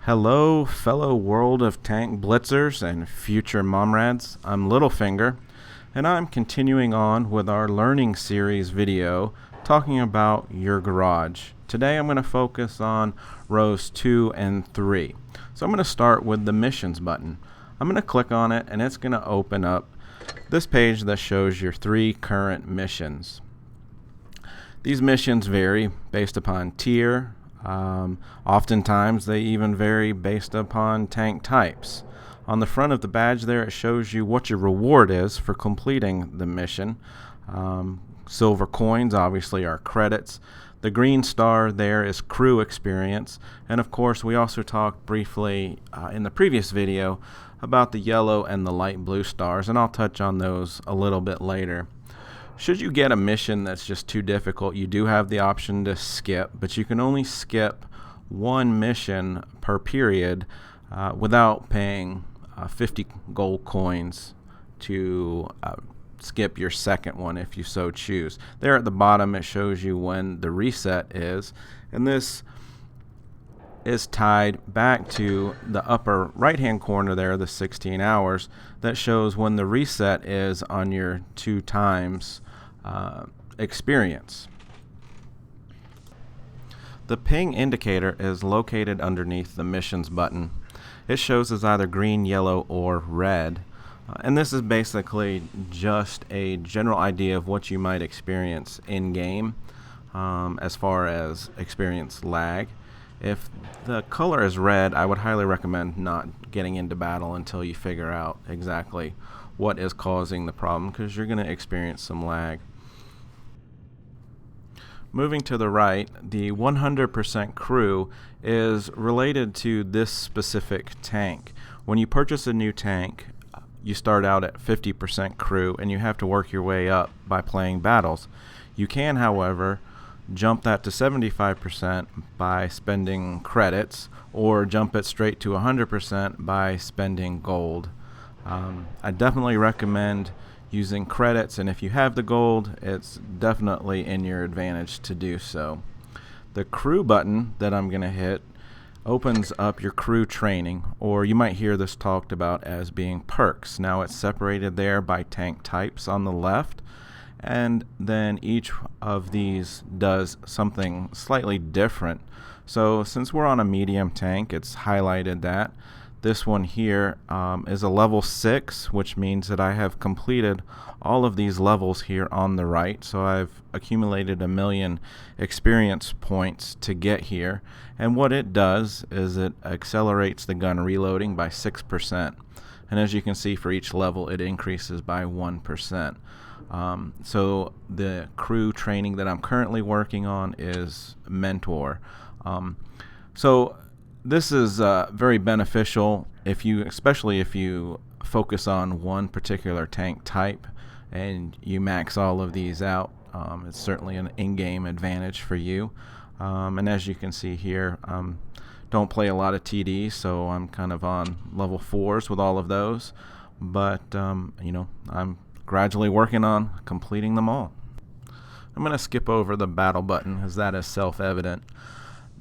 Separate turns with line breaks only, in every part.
Hello, fellow World of Tank Blitzers and future momrads. I'm Littlefinger, and I'm continuing on with our learning series video talking about your garage. Today I'm going to focus on rows 2 and 3. So I'm going to start with the missions button. I'm going to click on it, and it's going to open up this page that shows your 3 current missions. These missions vary based upon tier. Oftentimes they even vary based upon tank types. On the front of the badge there, it shows you what your reward is for completing the mission. Silver coins obviously are credits. The green star there is crew experience, and of course we also talked briefly in the previous video about the yellow and the light blue stars, and I'll touch on those a little bit later. Should you get a mission that's just too difficult, you do have the option to skip, but you can only skip one mission per period without paying 50 gold coins to skip your second one if you so choose. There at the bottom it shows you when the reset is, and this is tied back to the upper right hand corner there, the 16 hours, that shows when the reset is on your 2 times experience. The ping indicator is located underneath the missions button. It shows as either green, yellow, or red. And this is basically just a general idea of what you might experience in game as far as experience lag. If the color is red, I would highly recommend not getting into battle until you figure out exactly what is causing the problem, because you're going to experience some lag. Moving to the right, the 100% crew is related to this specific tank. When you purchase a new tank, you start out at 50% crew and you have to work your way up by playing battles. You can, however, jump that to 75% by spending credits, or jump it straight to 100% by spending gold. I definitely recommend using credits, and if you have the gold, it's definitely in your advantage to do so. The crew button that I'm going to hit opens up your crew training, or you might hear this talked about as being perks. Now it's separated there by tank types on the left, and then each of these does something slightly different. So since we're on a medium tank, it's highlighted that. This one here is a level 6, which means that I have completed all of these levels here on the right. So I've accumulated 1 million experience points to get here. And what it does is it accelerates the gun reloading by 6%. And as you can see, for each level, it increases by 1%. So the crew training that I'm currently working on is Mentor. So this is very beneficial especially if you focus on one particular tank type and you max all of these out. It's certainly an in-game advantage for you. And as you can see here, don't play a lot of TD, so I'm kind of on level 4s with all of those. But I'm gradually working on completing them all. I'm going to skip over the battle button, as that is self-evident.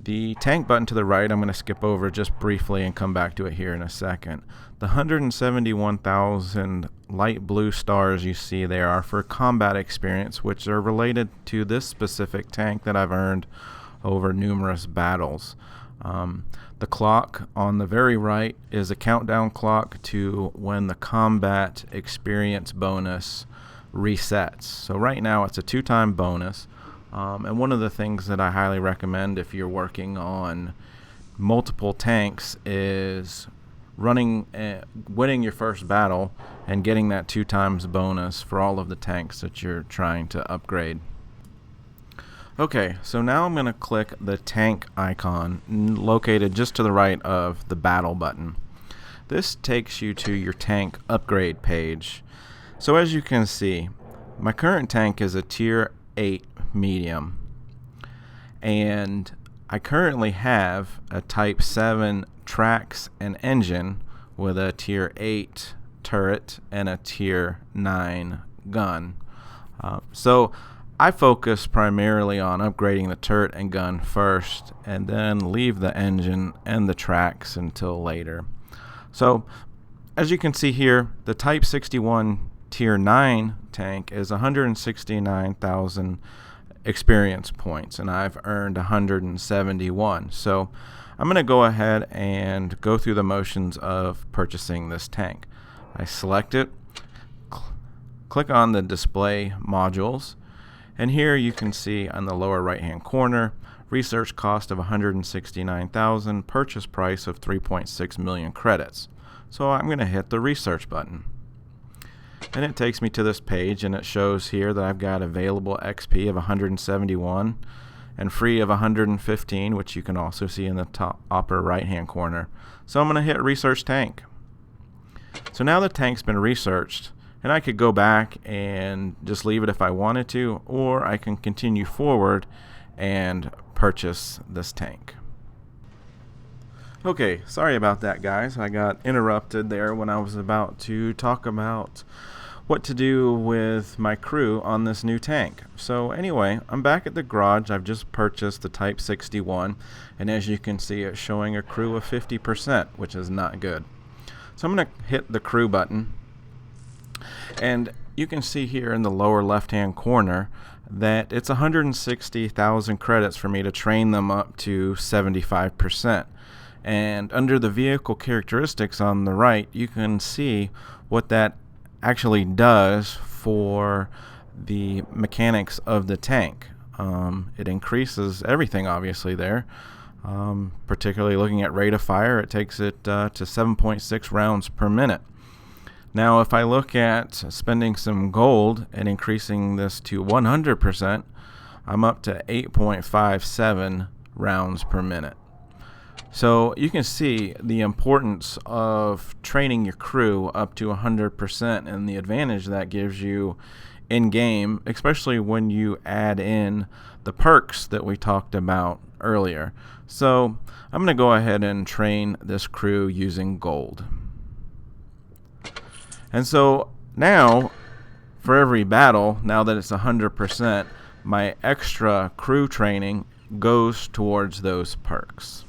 The tank button to the right, I'm going to skip over just briefly and come back to it here in a second. The 171,000 light blue stars you see there are for combat experience, which are related to this specific tank that I've earned over numerous battles. The clock on the very right is a countdown clock to when the combat experience bonus resets. So right now it's a 2-time bonus. And one of the things that I highly recommend if you're working on multiple tanks is winning your first battle and getting that 2 times bonus for all of the tanks that you're trying to upgrade. Okay, so now I'm going to click the tank icon located just to the right of the battle button. This takes you to your tank upgrade page. So as you can see, my current tank is a tier 8 medium, and I currently have a type 7 tracks and engine with a tier 8 turret and a tier 9 gun. So I focus primarily on upgrading the turret and gun first, and then leave the engine and the tracks until later. So, as you can see here, the Type 61 Tier 9 tank is 169,000 experience points, and I've earned 171. So, I'm going to go ahead and go through the motions of purchasing this tank. I select it, click on the display modules, and here you can see on the lower right hand corner, research cost of 169,000, purchase price of 3.6 million credits. So I'm going to hit the research button. And it takes me to this page, and it shows here that I've got available XP of 171 and free of 115, which you can also see in the top upper right hand corner. So I'm going to hit research tank. So now the tank's been researched, and I could go back and just leave it if I wanted to, or I can continue forward and purchase this tank. Okay, sorry about that, guys. I got interrupted there when I was about to talk about what to do with my crew on this new tank. So anyway, I'm back at the garage. I've just purchased the Type 61, and as you can see, it's showing a crew of 50%, which is not good. So I'm going to hit the crew button, and you can see here in the lower left hand corner that it's 160,000 credits for me to train them up to 75%. And under the vehicle characteristics on the right, you can see what that actually does for the mechanics of the tank. It increases everything obviously there. Particularly looking at rate of fire, it takes it to 7.6 rounds per minute. Now if I look at spending some gold and increasing this to 100%, I'm up to 8.57 rounds per minute. So you can see the importance of training your crew up to 100% and the advantage that gives you in game, especially when you add in the perks that we talked about earlier. So I'm going to go ahead and train this crew using gold. And so now, for every battle, now that it's 100%, my extra crew training goes towards those perks.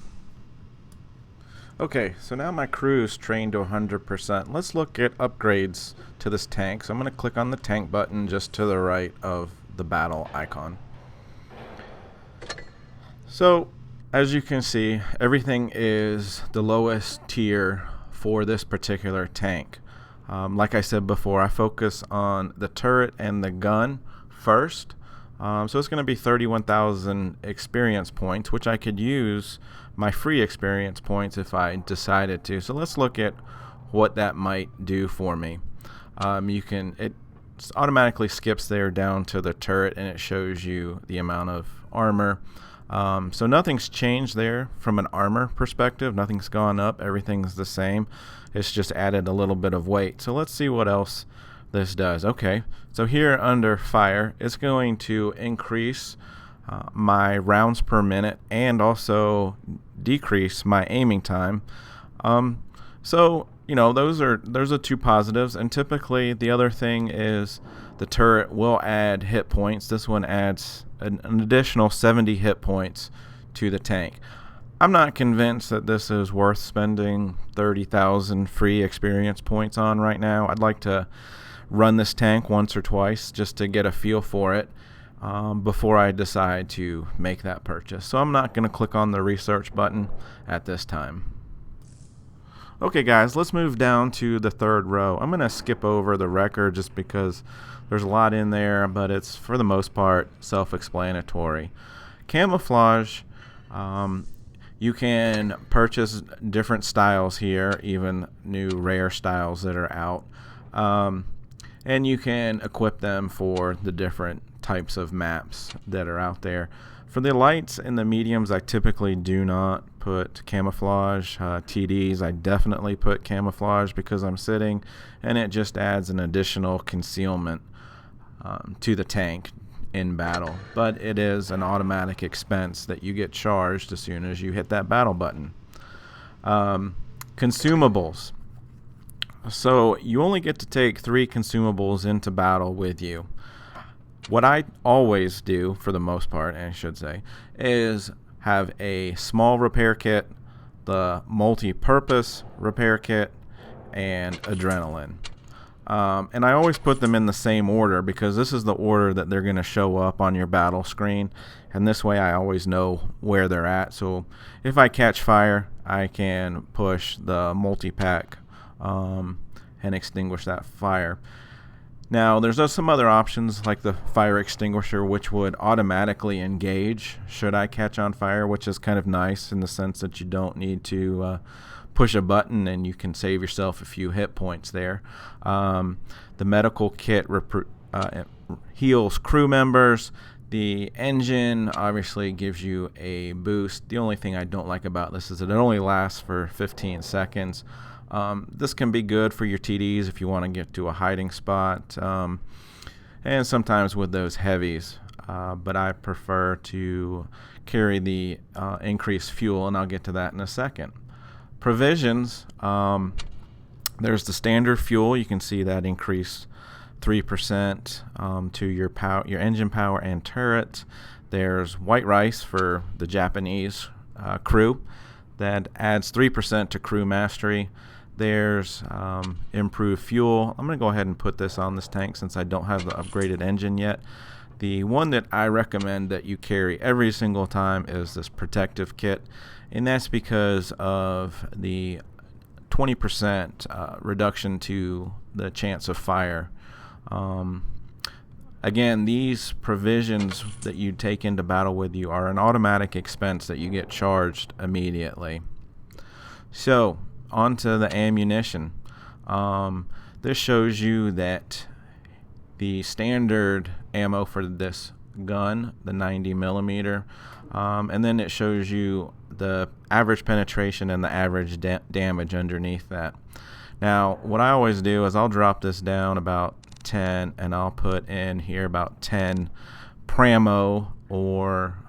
Okay, so now my crew is trained to 100%. Let's look at upgrades to this tank. So I'm going to click on the tank button just to the right of the battle icon. So as you can see, everything is the lowest tier for this particular tank. Like I said before, I focus on the turret and the gun first. So it's going to be 31,000 experience points, which I could use my free experience points if I decided to. So let's look at what that might do for me. It automatically skips there down to the turret, and it shows you the amount of armor. So nothing's changed there from an armor perspective. Nothing's gone up. Everything's the same. It's just added a little bit of weight. So let's see what else this does. Okay, so here under fire, it's going to increase my rounds per minute and also decrease my aiming time. So you know, those are two positives. And typically the other thing is the turret will add hit points. This one adds an additional 70 hit points to the tank. I'm not convinced that this is worth spending 30,000 free experience points on right now. I'd like to run this tank once or twice just to get a feel for it before I decide to make that purchase. So I'm not going to click on the research button at this time. Okay guys, let's move down to the third row. I'm going to skip over the record just because there's a lot in there, but it's for the most part self-explanatory. Camouflage, you can purchase different styles here, even new rare styles that are out, and you can equip them for the different types of maps that are out there. For the lights and the mediums, I typically do not put camouflage. TDs, I definitely put camouflage because I'm sitting, and it just adds an additional concealment to the tank in battle. But it is an automatic expense that you get charged as soon as you hit that battle button. Consumables. So you only get to take 3 consumables into battle with you. What I always do, for the most part, I should say, is have a small repair kit, the multi-purpose repair kit, and adrenaline. And I always put them in the same order because this is the order that they're going to show up on your battle screen, and this way I always know where they're at. So if I catch fire, I can push the multi-pack and extinguish that fire. Now, there's some other options like the fire extinguisher, which would automatically engage should I catch on fire, which is kind of nice in the sense that you don't need to push a button and you can save yourself a few hit points there. The medical kit heals crew members. The engine obviously gives you a boost. The only thing I don't like about this is that it only lasts for 15 seconds. This can be good for your TDs if you want to get to a hiding spot, and sometimes with those heavies, but I prefer to carry the increased fuel, and I'll get to that in a second. Provisions, there's the standard fuel. You can see that increase 3% to your engine power and turret. There's white rice for the Japanese crew that adds 3% to crew mastery. There's improved fuel. I'm going to go ahead and put this on this tank since I don't have the upgraded engine yet. The one that I recommend that you carry every single time is this protective kit, and that's because of the 20% reduction to the chance of fire. Again, these provisions that you take into battle with you are an automatic expense that you get charged immediately. So, onto the ammunition. This shows you that the standard ammo for this gun, the 90 millimeter, and then it shows you the average penetration and the average damage underneath that. Now, what I always do is I'll drop this down about 10, and I'll put in here about 10 Pramo or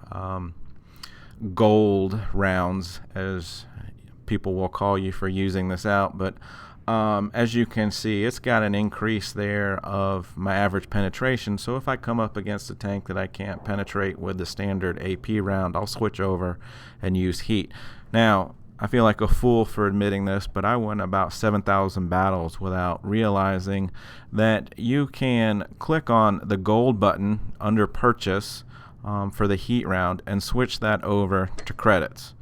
gold rounds, as people will call you for using this out. But as you can see, it's got an increase there of my average penetration. So if I come up against a tank that I can't penetrate with the standard AP round, I'll switch over and use heat. Now, I feel like a fool for admitting this, but I won about 7,000 battles without realizing that you can click on the gold button under purchase for the heat round and switch that over to credits.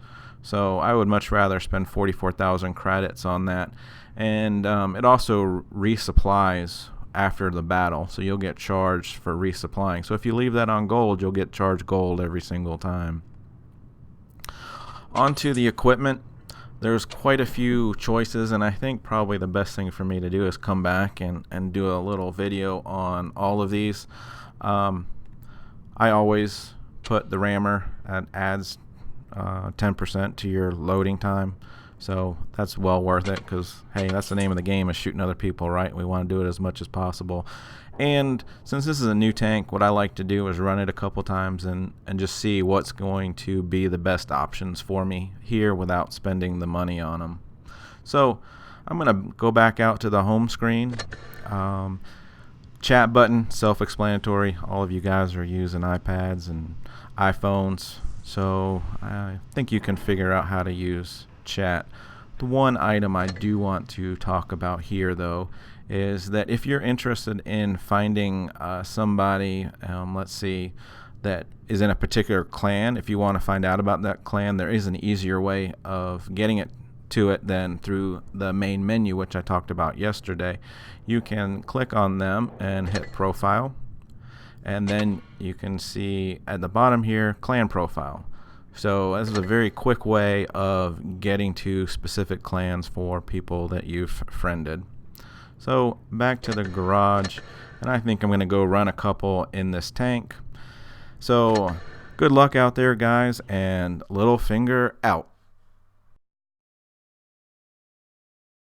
So I would much rather spend 44,000 credits on that. And it also resupplies after the battle, so you'll get charged for resupplying. So if you leave that on gold, you'll get charged gold every single time. Onto the equipment. There's quite a few choices, and I think probably the best thing for me to do is come back and do a little video on all of these. I always put the rammer that adds 10% to your loading time, so that's well worth it, because hey, that's the name of the game, is shooting other people, right? We want to do it as much as possible. And since this is a new tank, what I like to do is run it a couple times and just see what's going to be the best options for me here without spending the money on them. So I'm going to go back out to the home screen. Chat button, self-explanatory. All of you guys are using iPads and iPhones, so I think you can figure out how to use chat. The one item I do want to talk about here, though, is that if you're interested in finding somebody, let's see, that is in a particular clan, if you want to find out about that clan, there is an easier way of getting it to it than through the main menu, which I talked about yesterday. You can click on them and hit profile, and then you can see at the bottom here, clan profile. So this is a very quick way of getting to specific clans for people that you've friended. So back to the garage, and I think I'm going to go run a couple in this tank. So good luck out there, guys, and Little Finger out.